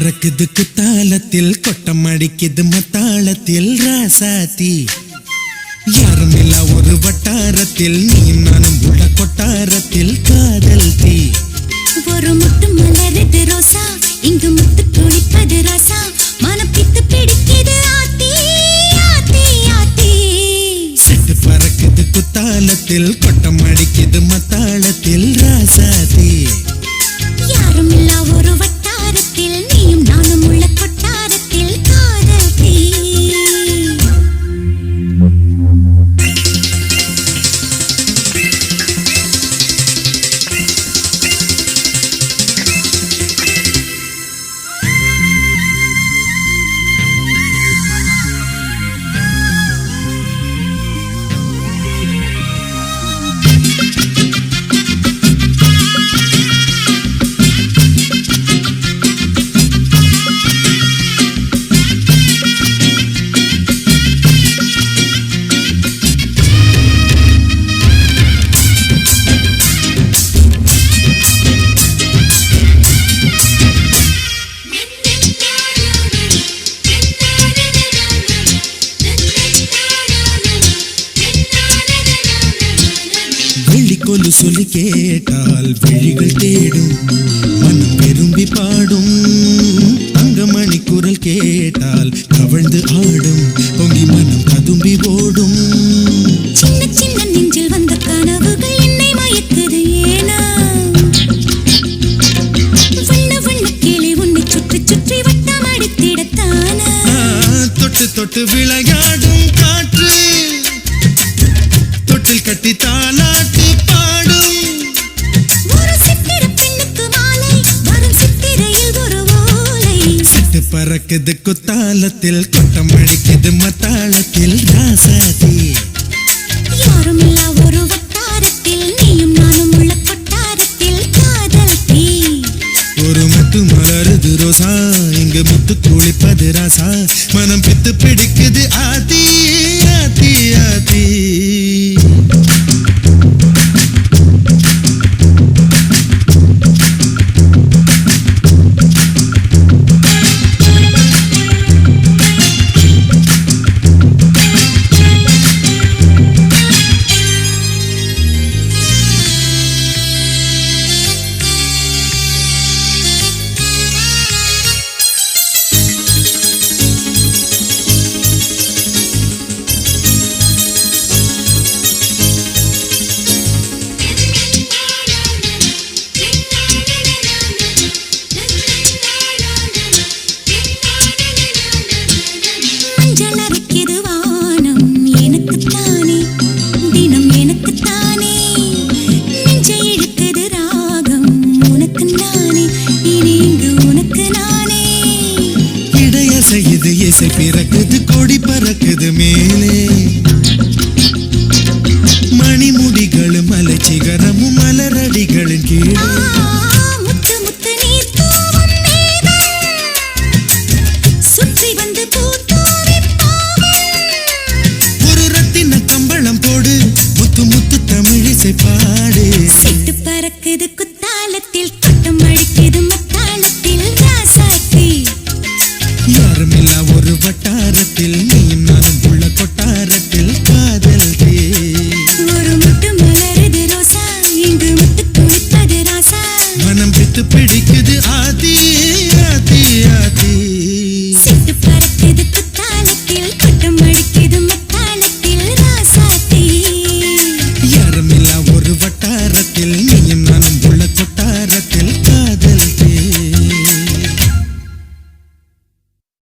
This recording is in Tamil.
பறக்குது குத்தாலத்தில் கொட்டம் அடிக்குது மத்தாளத்தில் ராசாத்தி யாரும் இல்ல ஒரு வட்டாரத்தில் நீ நானும் உள்ள கொட்டாரத்தில் காதல் தீ ஒரு முட்டு மலருது ரோசா இங்கு முத்து துளிப்பது ராசா மனம் பித்து பிடிக்குது ஆத்தி ஆத்தி ஆத்தி சிட்டு பறக்குது குத்தாலத்தில் கொட்டம் அடிக்குது மத்தாளத்தில் ராசாத்தி யாரும் இல்ல ஒரு வட்டாரத்தில் நீயும் நானும் உள்ள கொட்டாரத்தில் காதல் தீ கொலு சொல்லி கேட்டால் விழிகள் தேடும் மனம் விரும்பி பாடும் தங்கமணி குரல் கேட்டால் கவழ்ந்து ஆடும் பொங்கி மனம் கதும்பி ஓடும் சின்ன சின்ன நெஞ்சில் வந்த கனவுகள் என்னை மயக்குது ஏனா வண்ண வண்ண கிளி உன்னை சுற்றி சுற்றி வட்டம் அடித்திடத்தானா தொட்டு தொட்டு விளையாடும் காற்று தொட்டில் கட்டி தாலாட்டு பறக்குது குத்தாலத்தில் கொட்டம் அடிக்குது மத்தாளத்தில் ராசாத்தி யாரும் இல்ல ஒரு வட்டாரத்தில் நீயும் நானும் உள்ள கொட்டாரத்தில் காதல் தீ ஒரு முத்து மலருது ரோசா இங்கு முத்து குளிப்பது ராசா மனம் பித்து பிடிக்குது ஆத்தி ஆத்தி ஆத்தி இது இசை பிறக்குது கொடி பறக்குது மேலே மணிமுடிகள் மலை சிகரமும் மலரடிகளின் கீழே முத்து முத்து நீர் தூவும் மேகம் சுற்றி வந்து பூத்தூவி ஒரு ரத்தின கம்பளம் போடு முத்து முத்து தமிழிசை பாடு சிட்டு பறக்குது குத்தாலத்தில்